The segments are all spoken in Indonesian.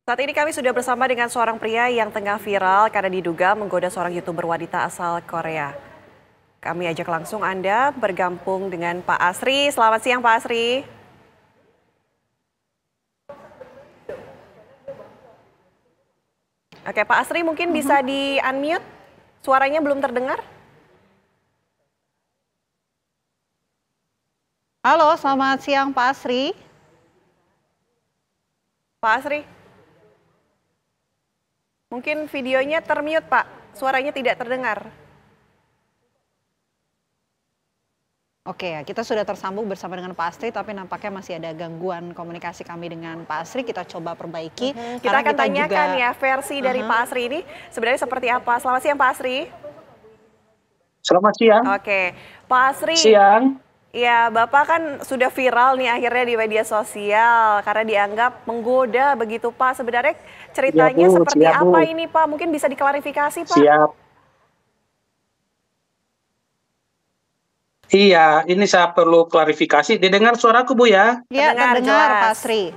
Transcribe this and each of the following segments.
Saat ini kami sudah bersama dengan seorang pria yang tengah viral karena diduga menggoda seorang YouTuber wanita asal Korea. Kami ajak langsung Anda bergabung dengan Pak Asri. Selamat siang Pak Asri. Oke Pak Asri, mungkin bisa di-unmute, suaranya belum terdengar. Halo, selamat siang Pak Asri. Pak Asri, mungkin videonya termute Pak, suaranya tidak terdengar. Oke, kita sudah tersambung bersama dengan Pak Asri, tapi nampaknya masih ada gangguan komunikasi kami dengan Pak Asri. Kita coba perbaiki. Kita akan tanyakan ya versi dari Pak Asri ini sebenarnya seperti apa. Selamat siang Pak Asri. Selamat siang. Oke, Pak Asri. Siang. Ya, Bapak kan sudah viral nih akhirnya di media sosial karena dianggap menggoda begitu Pak. Sebenarnya ceritanya Siap, Bu. seperti Siap, Bu. apa ini Pak? Mungkin bisa diklarifikasi Pak? Siap. Iya, ini saya perlu klarifikasi. Didengar suaraku, Bu ya? Ya, terdengar Pak Asri.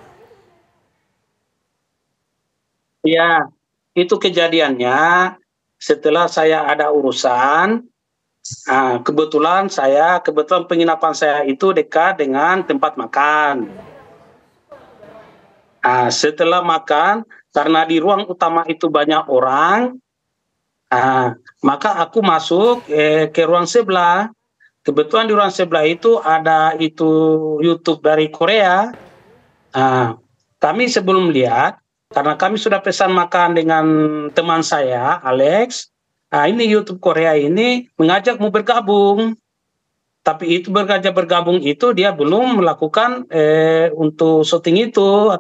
Iya, itu kejadiannya setelah saya ada urusan. Kebetulan penginapan saya itu dekat dengan tempat makan. Setelah makan, karena di ruang utama itu banyak orang, maka aku masuk ke ruang sebelah. Kebetulan di ruang sebelah itu ada YouTube dari Korea. Kami sebelum lihat, karena kami sudah pesan makan dengan teman saya, Alex. Ini YouTube Korea ini mengajak mau bergabung. Tapi itu bergabung itu dia belum melakukan untuk syuting itu.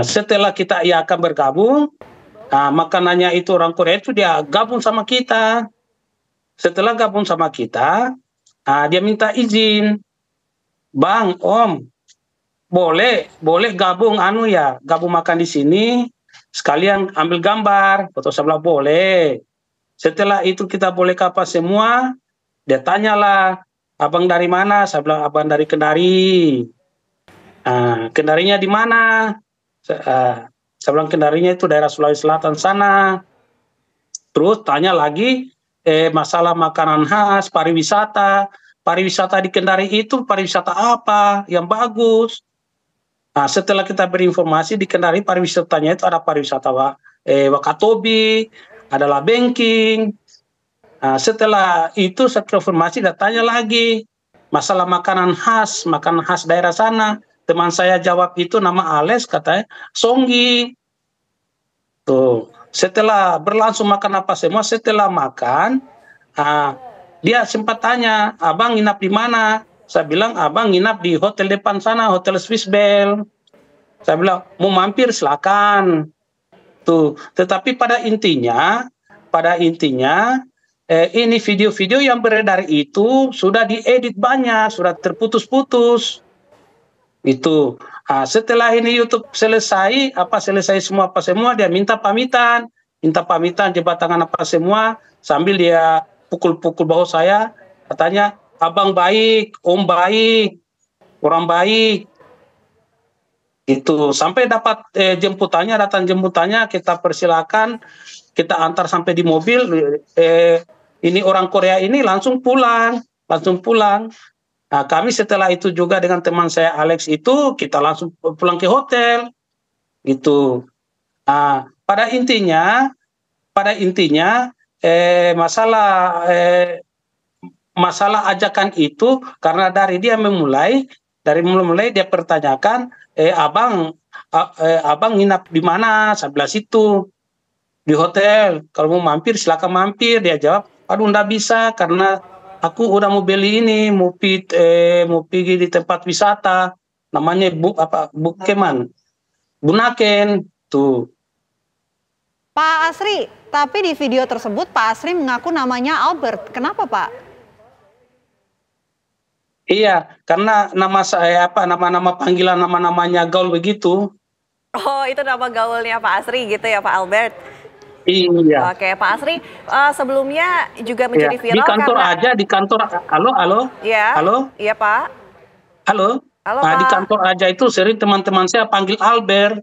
Setelah kita akan bergabung, makanannya itu orang Korea itu dia gabung sama kita. Setelah gabung sama kita, dia minta izin, Bang, Om, boleh gabung gabung makan di sini, sekalian ambil gambar, foto sebelah boleh. Setelah itu kita boleh kapal semua, dia tanyalah, Abang dari mana? Saya bilang, Abang dari Kendari. Kendarinya di mana? Saya bilang Kendarinya itu daerah Sulawesi Selatan sana. Terus tanya lagi masalah makanan khas, pariwisata. Pariwisata di Kendari itu pariwisata apa yang bagus? Setelah kita berinformasi di Kendari pariwisatanya itu ada pariwisata Wakatobi, adalah banking. Setelah itu saya konfirmasi dan tanya lagi masalah makanan khas daerah sana. Teman saya jawab itu nama Ales, katanya Songgi. Tuh, setelah berlangsung makan apa semua, setelah makan, dia sempat tanya, Abang nginap di mana? Saya bilang, Abang nginap di hotel depan sana, Hotel Swiss Bell. Saya bilang, mau mampir silakan. Tuh, tetapi pada intinya, ini video-video yang beredar itu sudah diedit banyak, sudah terputus-putus. Itu. Setelah ini YouTube selesai semua dia minta pamitan jebat tangan apa semua, sambil dia pukul-pukul bahu saya, katanya Abang baik, Om baik, orang baik. Itu sampai dapat datang jemputannya, kita persilakan, kita antar sampai di mobil. Ini orang Korea ini langsung pulang. Kami setelah itu juga dengan teman saya Alex itu kita langsung pulang ke hotel gitu. Pada intinya masalah ajakan itu karena dari mulai dia pertanyakan, abang nginap di mana? Sebelah situ di hotel, kalau mau mampir silakan mampir. Dia jawab, aduh nggak bisa karena aku udah mau beli ini, mau pergi di tempat wisata, namanya Bunaken tuh. Pak Asri, tapi di video tersebut Pak Asri mengaku namanya Albert. Kenapa Pak? Iya, karena nama saya nama-nama panggilan nama-namanya gaul begitu. Oh, itu nama gaulnya Pak Asri gitu ya Pak Albert? Iya. Oke, Pak Asri, sebelumnya juga menjadi viral di kantor karena... di kantor, halo? Iya, halo? iya Pak. Halo? Halo Pak. Di kantor aja itu sering teman-teman saya panggil Albert.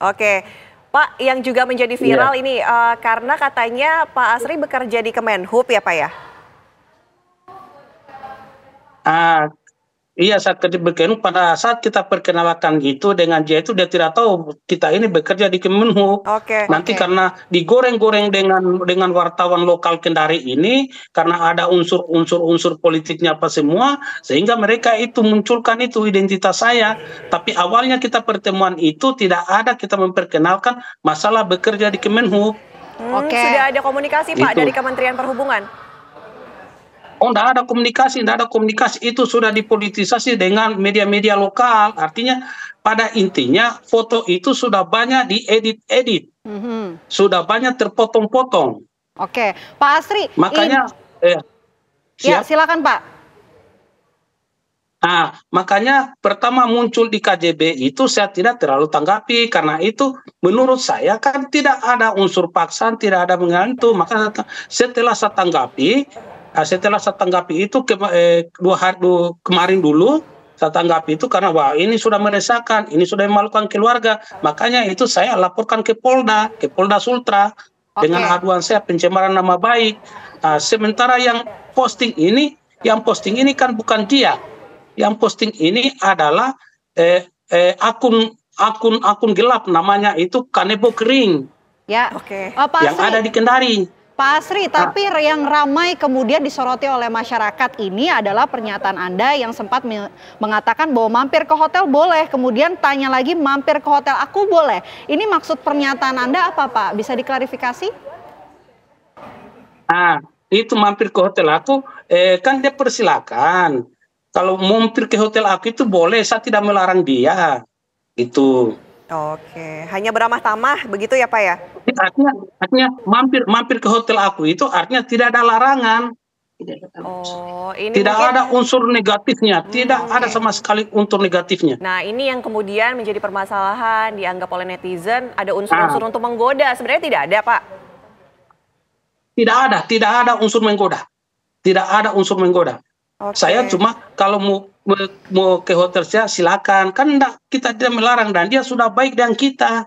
Oke, Pak, yang juga menjadi viral ini karena katanya Pak Asri bekerja di Kemenhub ya Pak ya? Ah, iya, saat berkenuk pada saat kita perkenalkan itu dengan dia itu dia tidak tahu kita ini bekerja di Kemenhub. Oke. Nanti Oke. karena digoreng-goreng dengan wartawan lokal Kendari ini karena ada unsur politiknya apa semua sehingga mereka itu munculkan itu identitas saya. Tapi awalnya kita pertemuan itu tidak ada kita memperkenalkan masalah bekerja di Kemenhub. Oke. Sudah ada komunikasi Pak Itu. dari Kementerian Perhubungan? Oh, tidak ada komunikasi, tidak ada komunikasi. Itu sudah dipolitisasi dengan media-media lokal. Artinya pada intinya foto itu sudah banyak diedit-edit. Mhm. Sudah banyak terpotong-potong. Oke, Pak Asri. Makanya, Ya, siap. silakan Pak. Makanya pertama muncul di KJB itu saya tidak terlalu tanggapi. Karena itu menurut saya kan tidak ada unsur paksaan, tidak ada mengantu. Maka setelah saya tanggapi, itu kemarin dulu saya tanggapi itu karena wah ini sudah meresahkan, ini sudah memalukan keluarga. Makanya itu saya laporkan ke Polda Sultra dengan aduan saya pencemaran nama baik. Sementara yang posting ini kan bukan dia. Yang posting ini adalah akun gelap namanya itu Kanebo Kering. Ya. Oke. Pak Yang Asri. ada di Kendari. Pak Asri, tapi yang ramai kemudian disoroti oleh masyarakat ini adalah pernyataan Anda yang sempat mengatakan bahwa mampir ke hotel boleh, kemudian tanya lagi mampir ke hotel aku boleh. Ini maksud pernyataan Anda apa Pak? Bisa diklarifikasi? Itu mampir ke hotel aku, kan dia persilakan. Kalau mampir ke hotel aku itu boleh, saya tidak melarang dia. Itu. Oke, hanya beramah tamah begitu ya Pak ya? Artinya mampir ke hotel aku itu artinya tidak ada larangan. Oh, ini Tidak mungkin, ada unsur negatifnya, tidak ada oke. sama sekali unsur negatifnya. nah ini yang kemudian menjadi permasalahan dianggap oleh netizen ada unsur-unsur untuk menggoda. Sebenarnya tidak ada Pak. Tidak ada unsur menggoda. Tidak ada unsur menggoda. Oke. Saya cuma kalau mau ke hotel saya silakan, kan enggak, kita tidak melarang dan dia sudah baik dengan kita.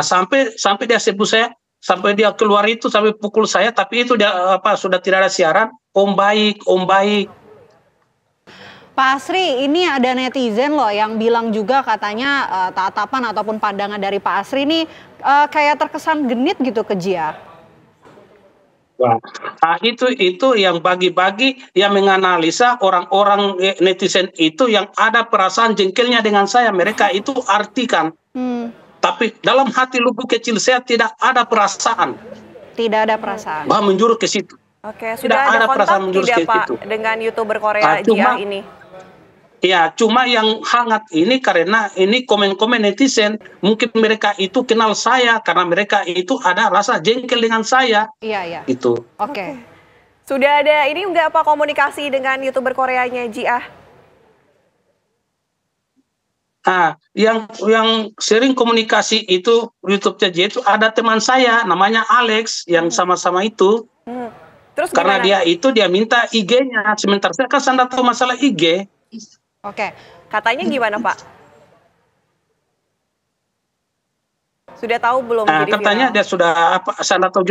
Sampai dia sebut saya, sampai dia keluar itu sampai pukul saya, tapi itu dia sudah tidak ada siaran. Om baik. Pak Asri, ini ada netizen loh yang bilang juga katanya tatapan ataupun pandangan dari Pak Asri ini kayak terkesan genit gitu ke Jia. Wah, itu yang bagi-bagi yang menganalisa orang-orang netizen itu yang ada perasaan jengkelnya dengan saya. Mereka itu artikan. Tapi dalam hati lubuk kecil saya tidak ada perasaan. Tidak ada perasaan. Bahwa menjurus ke situ. Oke, Tidak sudah ada ada perasaan kontak menjurus tidak ke Pak situ. dengan YouTuber Korea Cuma- Jia ini? Ya, cuma yang hangat ini karena ini komen-komen netizen. Mungkin mereka itu kenal saya karena mereka itu ada rasa jengkel dengan saya. Iya. Gitu. Oke. Sudah ada ini enggak Pak komunikasi dengan YouTuber Koreanya Jia? Yang sering komunikasi itu YouTube saja itu ada teman saya namanya Alex yang sama-sama itu. Terus Karena gimana? dia minta IG-nya. Sementara saya kan tidak tahu masalah IG. Oke. Katanya gimana Pak? Sudah tahu belum jadi Katanya viral? dia sudah saya tidak tahu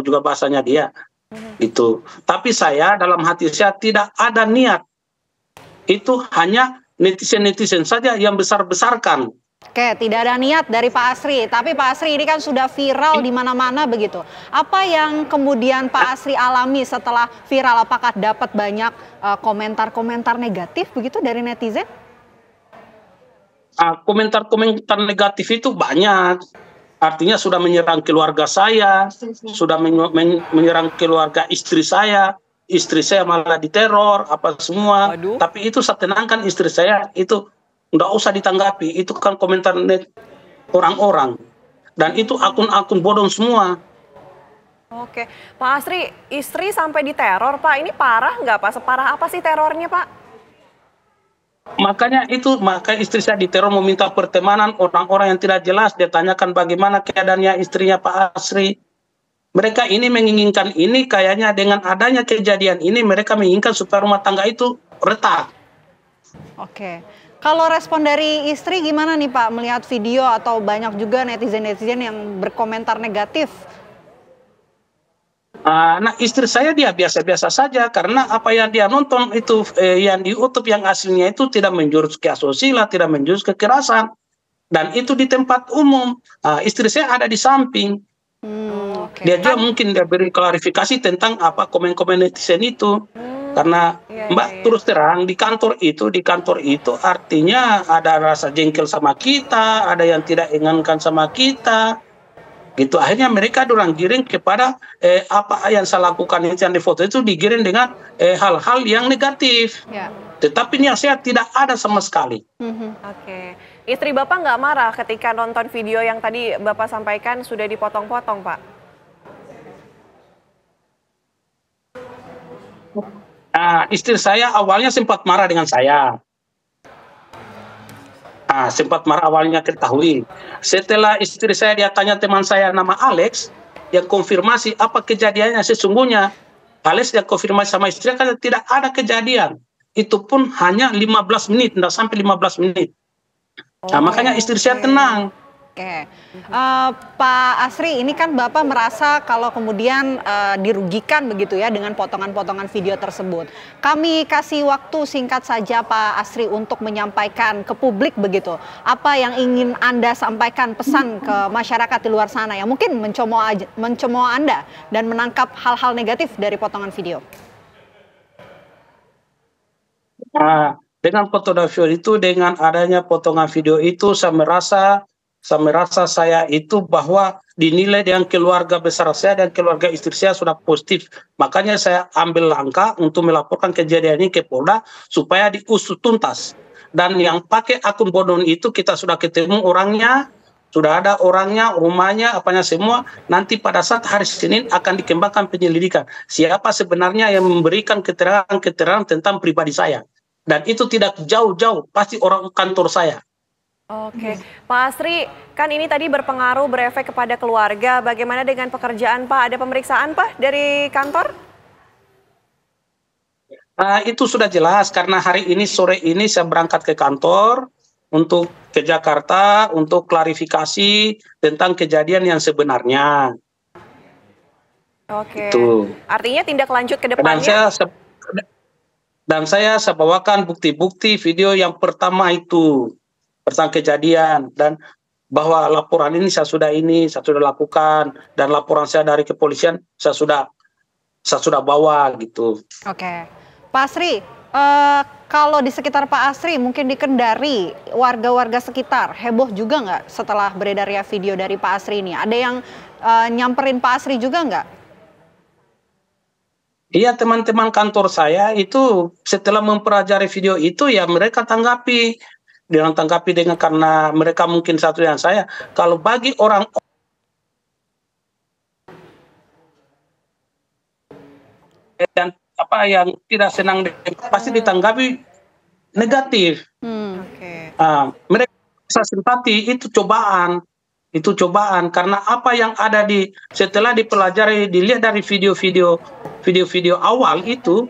juga bahasanya dia. Itu. Tapi saya dalam hati saya tidak ada niat. Itu hanya netizen saja yang besar-besarkan. Oke, tidak ada niat dari Pak Asri. Tapi Pak Asri ini kan sudah viral di mana-mana begitu. Apa yang kemudian Pak Asri alami setelah viral? Apakah dapat banyak komentar-komentar negatif begitu dari netizen? Komentar-komentar negatif itu banyak. Artinya sudah menyerang keluarga saya, sudah menyerang keluarga istri saya malah diteror, apa semua. Waduh. Tapi itu saya tenangkan istri saya, itu nggak usah ditanggapi, itu kan komentar orang-orang. Dan itu akun-akun bodong semua. Oke, Pak Asri, istri sampai diteror Pak, ini parah nggak Pak? Separah apa sih terornya Pak? Maka istri saya diteror meminta pertemanan orang-orang yang tidak jelas. Dia tanyakan bagaimana keadaannya istrinya Pak Asri. Mereka ini menginginkan ini kayaknya dengan adanya kejadian ini mereka menginginkan supaya rumah tangga itu retak. Oke. Kalau respon dari istri gimana nih Pak melihat video atau banyak juga netizen-netizen yang berkomentar negatif? Nah, istri saya dia biasa-biasa saja karena apa yang dia nonton itu yang di YouTube yang aslinya itu tidak menjurus ke asusila, tidak menjurus kekerasan, dan itu di tempat umum. Istri saya ada di samping. Dia juga mungkin dia beri klarifikasi tentang apa komen-komen netizen itu. Karena Mbak terus terang di kantor itu artinya ada rasa jengkel sama kita, ada yang tidak inginkan sama kita. Gitu akhirnya mereka dorang giring kepada apa yang saya lakukan yang di foto itu digiring dengan hal-hal yang negatif. Tetapi niat saya tidak ada sama sekali. Oke. Istri Bapak nggak marah ketika nonton video yang tadi Bapak sampaikan sudah dipotong-potong, Pak? Istri saya awalnya sempat marah dengan saya. Sempat marah awalnya ketahui. Setelah istri saya dia tanya teman saya nama Alex, yang konfirmasi apa kejadiannya sesungguhnya. Alex yang konfirmasi sama istri kan tidak ada kejadian. Itu pun hanya 15 menit, tidak sampai 15 menit. Makanya istri saya tenang. Pak Asri, ini kan Bapak merasa kalau kemudian dirugikan begitu ya dengan potongan-potongan video tersebut. Kami kasih waktu singkat saja Pak Asri untuk menyampaikan ke publik begitu. Apa yang ingin Anda sampaikan pesan ke masyarakat di luar sana yang mungkin mencemooh Anda dan menangkap hal-hal negatif dari potongan video? Dengan potongan video itu, dengan adanya potongan video itu, saya merasa saya itu bahwa dinilai dengan keluarga besar saya dan keluarga istri saya sudah positif. Makanya saya ambil langkah untuk melaporkan kejadian ini ke Polda supaya diusut tuntas. Dan yang pakai akun bodong itu kita sudah ketemu orangnya, sudah ada orangnya, rumahnya, apanya semua. Nanti pada saat hari Senin akan dikembangkan penyelidikan. Siapa sebenarnya yang memberikan keterangan tentang pribadi saya. Dan itu tidak jauh-jauh, pasti orang kantor saya. Oke, Pak Asri, kan ini tadi berpengaruh, berefek kepada keluarga. Bagaimana dengan pekerjaan Pak? Ada pemeriksaan Pak dari kantor? Itu sudah jelas karena hari ini sore ini saya berangkat ke kantor untuk ke Jakarta untuk klarifikasi tentang kejadian yang sebenarnya. Oke. Itu. Artinya tindak lanjut ke depannya? Dan saya bawakan bukti-bukti video yang pertama itu tentang kejadian dan bahwa laporan ini saya sudah lakukan dan laporan saya dari kepolisian saya sudah bawa gitu. Oke, Pak Asri, kalau di sekitar Pak Asri mungkin di Kendari warga-warga sekitar heboh juga nggak setelah beredar ya video dari Pak Asri ini? Ada yang nyamperin Pak Asri juga nggak? Iya, teman-teman kantor saya itu setelah mempelajari video itu ya mereka tanggapi dengan karena mereka mungkin satu yang saya. Kalau bagi orang yang yang tidak senang pasti ditanggapi negatif. Mereka bisa simpati, itu cobaan karena apa yang ada setelah dipelajari dilihat dari video awal itu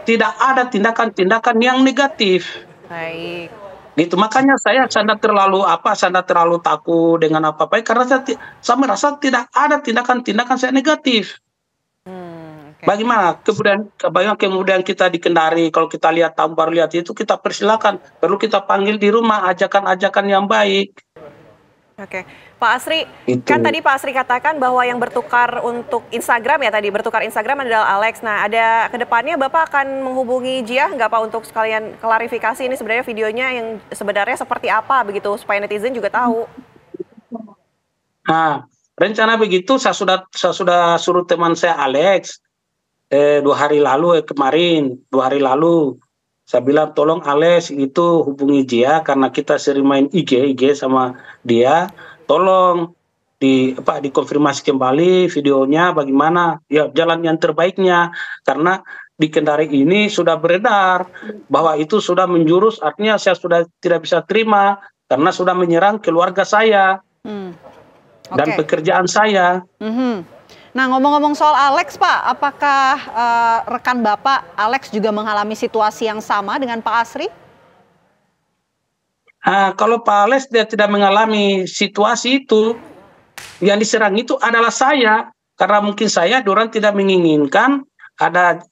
tidak ada tindakan-tindakan yang negatif. Baik. Gitu, makanya saya sangat terlalu takut dengan apa-apa karena saya merasa tidak ada tindakan-tindakan saya negatif. Bagaimana kemudian kita di Kendari kalau kita lihat baru lihat itu kita persilakan, perlu kita panggil di rumah ajakan-ajakan yang baik. Oke, Pak Asri, kan tadi Pak Asri katakan bahwa yang bertukar untuk Instagram ya tadi, bertukar Instagram adalah Alex. Nah, ada kedepannya Bapak akan menghubungi Jiah nggak Pak untuk sekalian klarifikasi ini sebenarnya videonya yang sebenarnya seperti apa begitu, supaya netizen juga tahu. Rencana begitu saya sudah suruh teman saya Alex 2 hari lalu kemarin, 2 hari lalu. Saya bilang tolong Alex itu hubungi Jiah karena kita sering main IG sama dia. Tolong dikonfirmasi kembali videonya bagaimana ya jalan yang terbaiknya karena di Kendari ini sudah beredar bahwa itu sudah menjurus, artinya saya sudah tidak bisa terima karena sudah menyerang keluarga saya dan pekerjaan saya. Nah, ngomong-ngomong soal Alex, Pak, apakah rekan Bapak Alex juga mengalami situasi yang sama dengan Pak Asri? Kalau Pak Alex dia tidak mengalami situasi itu, yang diserang itu adalah saya, karena mungkin saya dorang tidak menginginkan ada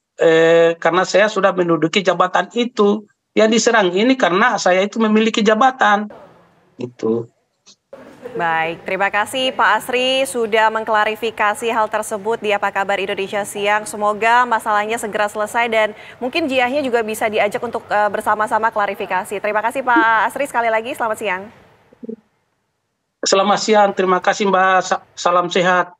karena saya sudah menduduki jabatan itu. Yang diserang ini karena saya itu memiliki jabatan. Itu. Baik, terima kasih Pak Asri sudah mengklarifikasi hal tersebut di Apa Kabar Indonesia Siang. Semoga masalahnya segera selesai dan mungkin Jiahnya juga bisa diajak untuk bersama-sama klarifikasi. Terima kasih Pak Asri sekali lagi, selamat siang. Selamat siang, terima kasih Mbak. Salam sehat.